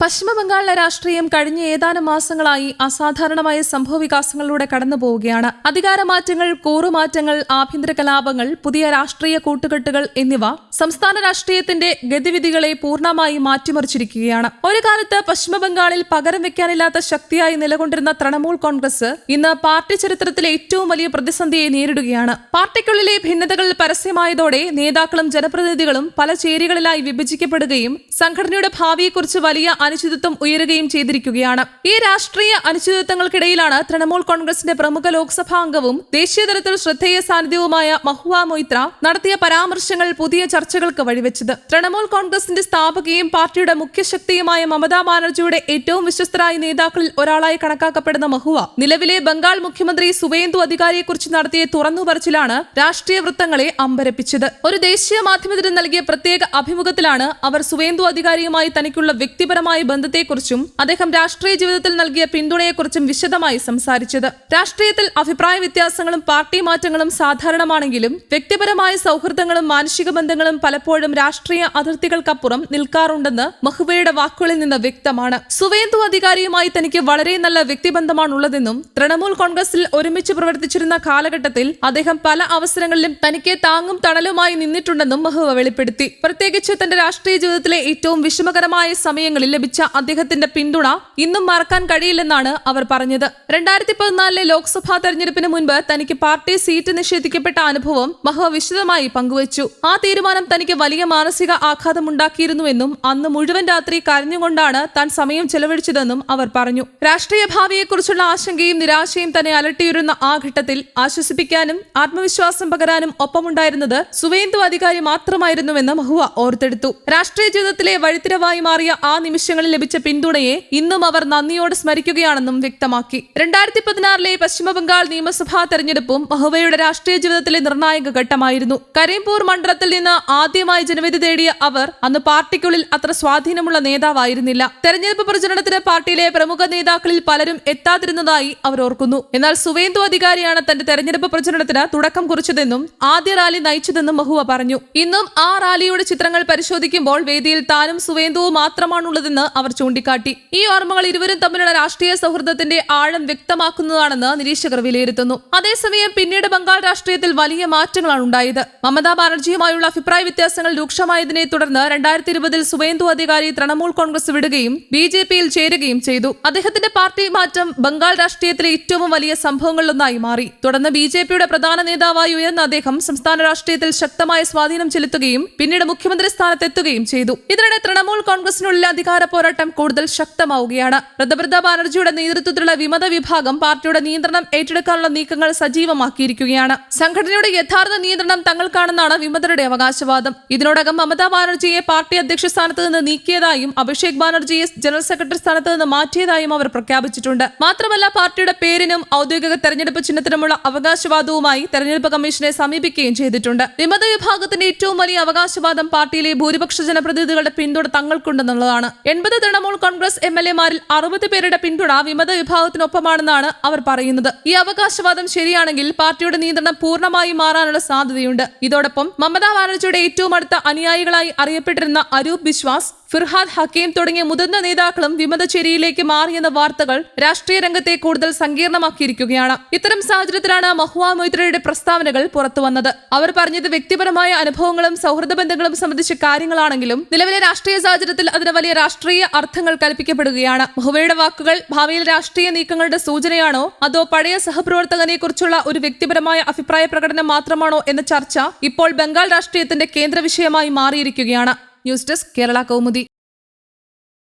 പശ്ചിമബംഗാളിലെ രാഷ്ട്രീയം കഴിഞ്ഞ ഏതാനും മാസങ്ങളായി അസാധാരണമായ സംഭവവികാസങ്ങളിലൂടെ കടന്നുപോവുകയാണ്. അധികാരമാറ്റങ്ങൾ, കൂറുമാറ്റങ്ങൾ, ആഭ്യന്തര കലാപങ്ങൾ, പുതിയ രാഷ്ട്രീയ കൂട്ടുകെട്ടുകൾ എന്നിവ സംസ്ഥാന രാഷ്ട്രീയത്തിന്റെ ഗതിവിധികളെ പൂർണ്ണമായി മാറ്റിമറിച്ചിരിക്കുകയാണ്. ഒരു കാലത്ത് പശ്ചിമബംഗാളിൽ പകരം വെക്കാനില്ലാത്ത ശക്തിയായി നിലകൊണ്ടിരുന്ന തൃണമൂൽ കോൺഗ്രസ് ഇന്ന് പാർട്ടി ചരിത്രത്തിലെ ഏറ്റവും വലിയ പ്രതിസന്ധിയെ നേരിടുകയാണ്. പാർട്ടിക്കുള്ളിലെ ഭിന്നതകൾ പരസ്യമായതോടെ നേതാക്കളും ജനപ്രതിനിധികളും പല ചേരികളിലായി വിഭജിക്കപ്പെടുകയും സംഘടനയുടെ ഭാവിയെക്കുറിച്ച് വലിയ അനിശ്ചിതത്വം ഉയരുകയും ചെയ്തിരിക്കുകയാണ്. ഈ രാഷ്ട്രീയ അനിശ്ചിതത്വങ്ങൾക്കിടയിലാണ് തൃണമൂൽ കോൺഗ്രസിന്റെ പ്രമുഖ ലോക്സഭാ അംഗവും ദേശീയതലത്തിൽ ശ്രദ്ധേയ സാന്നിധ്യവുമായ മഹുവ മൊയ്ത്ര നടത്തിയ പരാമർശങ്ങൾ പുതിയ ചർച്ചകൾക്ക് വഴിവെച്ചത്. തൃണമൂൽ കോൺഗ്രസിന്റെ സ്ഥാപകയും പാർട്ടിയുടെ മുഖ്യശക്തിയുമായ മമതാ ബാനർജിയുടെ ഏറ്റവും വിശ്വസ്തരായ നേതാക്കളിൽ ഒരാളായി കണക്കാക്കപ്പെടുന്ന മഹുവ നിലവിലെ ബംഗാൾ മുഖ്യമന്ത്രി സുവേന്ദു അധികാരിയെക്കുറിച്ച് നടത്തിയ തുറന്നുപറച്ചിലാണ് രാഷ്ട്രീയ വൃത്തങ്ങളെ അമ്പരപ്പിച്ചത്. ഒരു ദേശീയ മാധ്യമത്തിന് നൽകിയ പ്രത്യേക അഭിമുഖത്തിലാണ് അവർ സുവേന്ദു അധികാരിയുമായി തനിക്കുള്ള വ്യക്തിപരമായ ബന്ധത്തെക്കുറിച്ചും അദ്ദേഹം രാഷ്ട്രീയ ജീവിതത്തിൽ നൽകിയ പിന്തുണയെക്കുറിച്ചും വിശദമായി സംസാരിച്ചത്. രാഷ്ട്രീയത്തിൽ അഭിപ്രായ വ്യത്യാസങ്ങളും പാർട്ടി മാറ്റങ്ങളും സാധാരണമാണെങ്കിലും വ്യക്തിപരമായ സൗഹൃദങ്ങളും മാനുഷിക ബന്ധങ്ങളും പലപ്പോഴും രാഷ്ട്രീയ അതിർത്തികൾക്കപ്പുറം നിൽക്കാറുണ്ടെന്ന് മഹുവയുടെ വാക്കുകളിൽ നിന്ന് വ്യക്തമാണ്. സുവേന്ദു അധികാരിയുമായി തനിക്ക് വളരെ നല്ല വ്യക്തിബന്ധമാണുള്ളതെന്നും തൃണമൂൽ കോൺഗ്രസിൽ ഒരുമിച്ച് പ്രവർത്തിച്ചിരുന്ന കാലഘട്ടത്തിൽ അദ്ദേഹം പല അവസരങ്ങളിലും തനിക്ക് താങ്ങും തണലുമായി നിന്നിട്ടുണ്ടെന്നും മഹുവ വെളിപ്പെടുത്തി. പ്രത്യേകിച്ച് തന്റെ രാഷ്ട്രീയ ജീവിതത്തിലെ ഏറ്റവും വിഷമകരമായ സമയങ്ങളിൽ ലഭിച്ച അദ്ദേഹത്തിന്റെ പിന്തുണ ഇന്നും മറക്കാൻ കഴിയില്ലെന്നാണ് അവർ പറഞ്ഞത്. 2014 ലോക്സഭാ തെരഞ്ഞെടുപ്പിന് മുൻപ് തനിക്ക് പാർട്ടി സീറ്റ് നിഷേധിക്കപ്പെട്ട അനുഭവം മഹുവ വിശദമായി പങ്കുവച്ചു. ആ തീരുമാനം തനിക്ക് വലിയ മാനസിക ആഘാതമുണ്ടാക്കിയിരുന്നുവെന്നും അന്ന് മുഴുവൻ രാത്രി കരഞ്ഞുകൊണ്ടാണ് താൻ സമയം ചെലവഴിച്ചതെന്നും അവർ പറഞ്ഞു. രാഷ്ട്രീയ ഭാവിയെക്കുറിച്ചുള്ള ആശങ്കയും നിരാശയും തന്നെ അലട്ടിയിരുന്ന ആ ഘട്ടത്തിൽ ആശ്വസിപ്പിക്കാനും ആത്മവിശ്വാസം പകരാനും ഒപ്പമുണ്ടായിരുന്നത് സുവേന്ദു അധികാരി മാത്രമായിരുന്നുവെന്ന് മഹുവ ഓർത്തെടുത്തു. രാഷ്ട്രീയ ജീവിതത്തിലെ വഴിത്തിരിവായി മാറിയ ആ നിമിഷങ്ങളിൽ ലഭിച്ച പിന്തുണയെ ഇന്നും അവർ നന്ദിയോടെ സ്മരിക്കുകയാണെന്നും വ്യക്തമാക്കി. 2016 പശ്ചിമബംഗാൾ നിയമസഭാ തെരഞ്ഞെടുപ്പും മഹുവയുടെ രാഷ്ട്രീയ ജീവിതത്തിലെ നിർണായക ഘട്ടമായിരുന്നു. കരീംപൂർ മണ്ഡലത്തിൽ നിന്ന് ആദ്യമായി ജനവിധി തേടിയ അവർ അന്ന് പാർട്ടിക്കുള്ളിൽ അത്ര സ്വാധീനമുള്ള നേതാവായിരുന്നില്ല. തെരഞ്ഞെടുപ്പ് പ്രചരണത്തിന് പാർട്ടിയിലെ പ്രമുഖ നേതാക്കളിൽ പലരും എത്താതിരുന്നതായി അവർ ഓർക്കുന്നു. എന്നാൽ സുവേന്ദു അധികാരിയാണ് തന്റെ തെരഞ്ഞെടുപ്പ് പ്രചരണത്തിന് തുടക്കം കുറിച്ചതെന്നും ആദ്യ റാലി നയിച്ചതെന്നും മഹുവ പറഞ്ഞു. ഇന്നും ആ റാലിയുടെ ചിത്രങ്ങൾ പരിശോധിക്കുമ്പോൾ വേദിയിൽ താനും സുവേന്ദുവും മാത്രമാണുള്ളതെന്ന് അവർ ചൂണ്ടിക്കാട്ടി. ഈ ഓർമ്മകൾ ഇരുവരും തമ്മിലുള്ള രാഷ്ട്രീയ സൗഹൃദത്തിന്റെ ആഴം വ്യക്തമാക്കുന്നതാണെന്ന് നിരീക്ഷകർ വിലയിരുത്തുന്നു. അതേസമയം പിന്നീട് ബംഗാൾ രാഷ്ട്രീയത്തിൽ വലിയ മാറ്റങ്ങളാണ് ഉണ്ടായത്. മമതാ ബാനർജിയുമായുള്ള അഭിപ്രായ വ്യത്യാസങ്ങൾ രൂക്ഷമായതിനെ തുടർന്ന് 2020 സുവേന്ദു അധികാരി തൃണമൂൽ കോൺഗ്രസ് വിടുകയും BJPയിൽ ചേരുകയും ചെയ്തു. അദ്ദേഹത്തിന്റെ പാർട്ടി മാറ്റം ബംഗാൾ രാഷ്ട്രീയത്തിലെ ഏറ്റവും വലിയ സംഭവങ്ങളിലൊന്നായി മാറി. തുടർന്ന് BJPയുടെ പ്രധാന നേതാവായി ഉയർന്ന അദ്ദേഹം സംസ്ഥാന രാഷ്ട്രീയത്തിൽ ശക്തമായ സ്വാധീനം ചെലുത്തുകയും പിന്നീട് മുഖ്യമന്ത്രി സ്ഥാനത്തെത്തുകയും ചെയ്തു. ഇതിനിടെ തൃണമൂൽ കോൺഗ്രസിനുള്ളിൽ അധികാര പോരാട്ടം കൂടുതൽ ശക്തമാവുകയാണ്. മമതാ ബാനർജിയുടെ നേതൃത്വത്തിലുള്ള വിമത വിഭാഗം പാർട്ടിയുടെ നിയന്ത്രണം ഏറ്റെടുക്കാനുള്ള നീക്കങ്ങൾ സജീവമാക്കിയിരിക്കുകയാണ്. സംഘടനയുടെ യഥാർത്ഥ നിയന്ത്രണം തങ്ങൾക്കാണെന്നാണ് വിമതരുടെ അവകാശവാദം. ഇതിനോടകം മമതാ ബാനർജിയെ പാർട്ടി അധ്യക്ഷ സ്ഥാനത്ത് നിന്ന് നീക്കിയതായും അഭിഷേക് ബാനർജിയെ ജനറൽ സെക്രട്ടറി സ്ഥാനത്ത് നിന്ന് മാറ്റിയതായും അവർ പ്രഖ്യാപിച്ചിട്ടുണ്ട്. മാത്രമല്ല പാർട്ടിയുടെ പേരിനും ഔദ്യോഗിക തെരഞ്ഞെടുപ്പ് ചിഹ്നത്തിനുമുള്ള അവകാശവാദവുമായി തെരഞ്ഞെടുപ്പ് കമ്മീഷനെ സമീപിക്കുകയും ചെയ്തിട്ടുണ്ട്. വിമത വിഭാഗത്തിന്റെ ഏറ്റവും വലിയ അവകാശവാദം പാർട്ടിയിലെ ഭൂരിപക്ഷ ജനപ്രതിനിധികളുടെ പിന്തുണ തങ്ങൾക്കുണ്ടെന്നുള്ളതാണ്. 80 തൃണമൂൽ കോൺഗ്രസ് MLA-മാരിൽ 60 പേരുടെ പിന്തുണ വിമത വിഭാഗത്തിനൊപ്പമാണെന്നാണ് അവർ പറയുന്നത്. ഈ അവകാശവാദം ശരിയാണെങ്കിൽ പാർട്ടിയുടെ നിയന്ത്രണം പൂർണ്ണമായി മാറാനുള്ള സാധ്യതയുണ്ട്. ഇതോടൊപ്പം മമതാ ബാനർജിയുടെ ഏറ്റവും അടുത്ത അനുയായികളായി അറിയപ്പെട്ടിരുന്ന അരൂപ് ബിശ്വാസ്, ഫിർഹാദ് ഹക്കീം തുടങ്ങിയ മുതിർന്ന നേതാക്കളും വിമത ചേരിയിലേക്ക് മാറിയെന്ന വാർത്തകൾ രാഷ്ട്രീയ രംഗത്തെ കൂടുതൽ സങ്കീർണമാക്കിയിരിക്കുകയാണ്. ഇത്തരം സാഹചര്യത്തിലാണ് മഹുവ മൊയ്ത്രയുടെ പ്രസ്താവനകൾ പുറത്തുവന്നത്. അവർ പറഞ്ഞത് വ്യക്തിപരമായ അനുഭവങ്ങളും സൗഹൃദ ബന്ധങ്ങളും സംബന്ധിച്ച കാര്യങ്ങളാണെങ്കിലും നിലവിലെ രാഷ്ട്രീയ സാഹചര്യത്തിൽ അതിന് വലിയ രാഷ്ട്രീയ അർത്ഥങ്ങൾ കൽപ്പിക്കപ്പെടുകയാണ്. മഹുവയുടെ വാക്കുകൾ ഭാവിയിൽ രാഷ്ട്രീയ നീക്കങ്ങളുടെ സൂചനയാണോ അതോ പഴയ സഹപ്രവർത്തകനെ കുറിച്ചുള്ള ഒരു വ്യക്തിപരമായ അഭിപ്രായ പ്രകടനം മാത്രമാണോ എന്ന ചർച്ച ഇപ്പോൾ ബംഗാൾ രാഷ്ട്രീയത്തിന്റെ കേന്ദ്ര വിഷയമായി മാറിയിരിക്കുകയാണ്. News desk Kerala Kaumudi.